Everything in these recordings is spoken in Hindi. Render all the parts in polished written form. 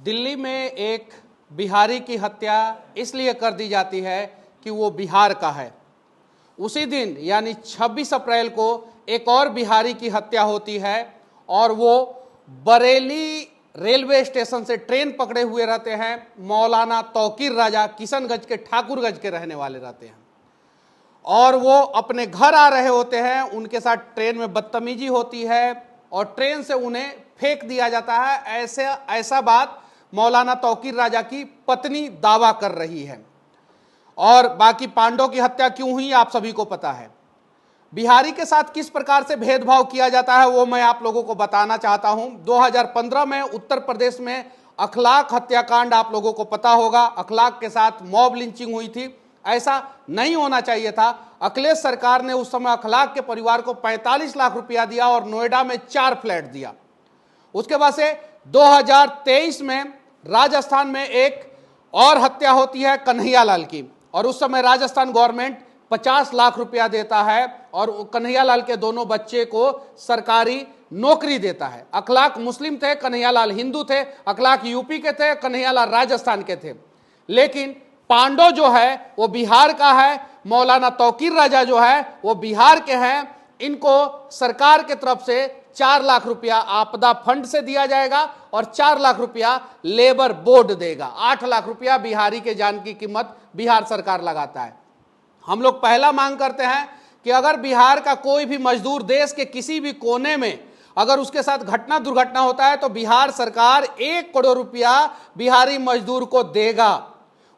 दिल्ली में एक बिहारी की हत्या इसलिए कर दी जाती है कि वो बिहार का है। उसी दिन यानी 26 अप्रैल को एक और बिहारी की हत्या होती है और वो बरेली रेलवे स्टेशन से ट्रेन पकड़े हुए रहते हैं। मौलाना तौकीर राजा किशनगंज के ठाकुरगंज के रहने वाले रहते हैं और वो अपने घर आ रहे होते हैं। उनके साथ ट्रेन में बदतमीजी होती है और ट्रेन से उन्हें फेंक दिया जाता है। ऐसा बात मौलाना तौकीर राजा की पत्नी दावा कर रही है। और बाकी पांडों की हत्या क्यों हुई आप सभी को पता है। बिहारी के साथ किस प्रकार से भेदभाव किया जाता है वो मैं आप लोगों को बताना चाहता हूं। 2015 में उत्तर प्रदेश में अखलाक हत्याकांड आप लोगों को पता होगा। अखलाक के साथ मॉब लिंचिंग हुई थी। ऐसा नहीं होना चाहिए था। अखिलेश सरकार ने उस समय अखलाक के परिवार को 45 लाख रुपया दिया और नोएडा में 4 फ्लैट दिया। उसके बाद से 2023 में राजस्थान में एक और हत्या होती है कन्हैयालाल की और उस समय राजस्थान गवर्नमेंट 50 लाख रुपया देता है और कन्हैयालाल के दोनों बच्चे को सरकारी नौकरी देता है। अखलाक मुस्लिम थे, कन्हैयालाल हिंदू थे। अखलाक यूपी के थे, कन्हैयालाल राजस्थान के थे। लेकिन पांडो जो है वो बिहार का है। मौलाना तौकीर राजा जो है वो बिहार के हैं। इनको सरकार के तरफ से 4 लाख रुपया आपदा फंड से दिया जाएगा और 4 लाख रुपया लेबर बोर्ड देगा। 8 लाख रुपया बिहारी के जान की कीमत बिहार सरकार लगाता है। हम लोग पहला मांग करते हैं कि अगर बिहार का कोई भी मजदूर देश के किसी भी कोने में अगर उसके साथ घटना दुर्घटना होता है तो बिहार सरकार 1 करोड़ रुपया बिहारी मजदूर को देगा।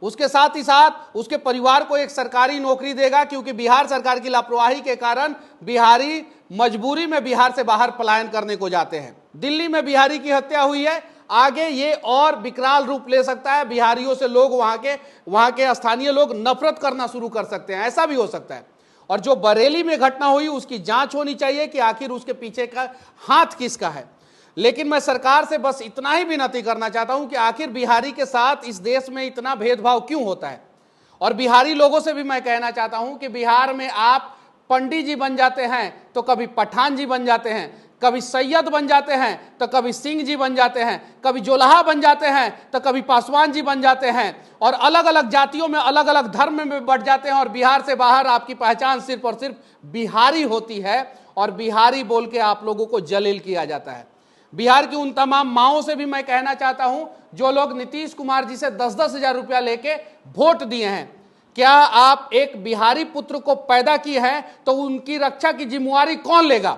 उसके साथ ही साथ उसके परिवार को एक सरकारी नौकरी देगा, क्योंकि बिहार सरकार की लापरवाही के कारण बिहारी मजबूरी में बिहार से बाहर पलायन करने को जाते हैं। दिल्ली में बिहारी की हत्या हुई है, आगे ये और विकराल रूप ले सकता है। बिहारियों से लोग वहां के स्थानीय लोग नफरत करना शुरू कर सकते हैं, ऐसा भी हो सकता है। और जो बरेली में घटना हुई उसकी जांच होनी चाहिए कि आखिर उसके पीछे का हाथ किसका है। लेकिन मैं सरकार से बस इतना ही विनती करना चाहता हूं कि आखिर बिहारी के साथ इस देश में इतना भेदभाव क्यों होता है। और बिहारी लोगों से भी मैं कहना चाहता हूं कि बिहार में आप पंडित जी बन जाते हैं तो कभी पठान जी बन जाते हैं, कभी सैयद बन जाते हैं तो कभी सिंह जी बन जाते हैं, कभी जोलहा बन जाते हैं तो कभी पासवान जी बन जाते हैं और अलग अलग जातियों में अलग अलग धर्म में बढ़ जाते हैं। और बिहार से बाहर आपकी पहचान सिर्फ और सिर्फ बिहारी होती है और बिहारी बोल के आप लोगों को जलील किया जाता है। बिहार की उन तमाम माओं से भी मैं कहना चाहता हूं जो लोग नीतीश कुमार जी से 10-10 हजार रुपया लेके वोट दिए हैं, क्या आप एक बिहारी पुत्र को पैदा किए हैं तो उनकी रक्षा की जिम्मेवारी कौन लेगा।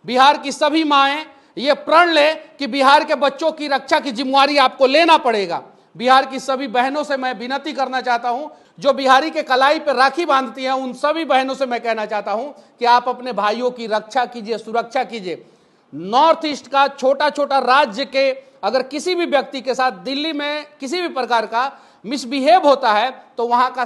बिहार की सभी माएं ये प्रण ले कि बिहार के बच्चों की रक्षा की जिम्मेवारी आपको लेना पड़ेगा। बिहार की सभी बहनों से मैं विनती करना चाहता हूं जो बिहारी के कलाई पर राखी बांधती हैं, उन सभी बहनों से मैं कहना चाहता हूं कि आप अपने भाइयों की रक्षा कीजिए, सुरक्षा कीजिए। नॉर्थ ईस्ट का छोटा छोटा राज्य के अगर किसी भी व्यक्ति के साथ दिल्ली में किसी भी प्रकार का मिसबिहेव होता है तो वहां का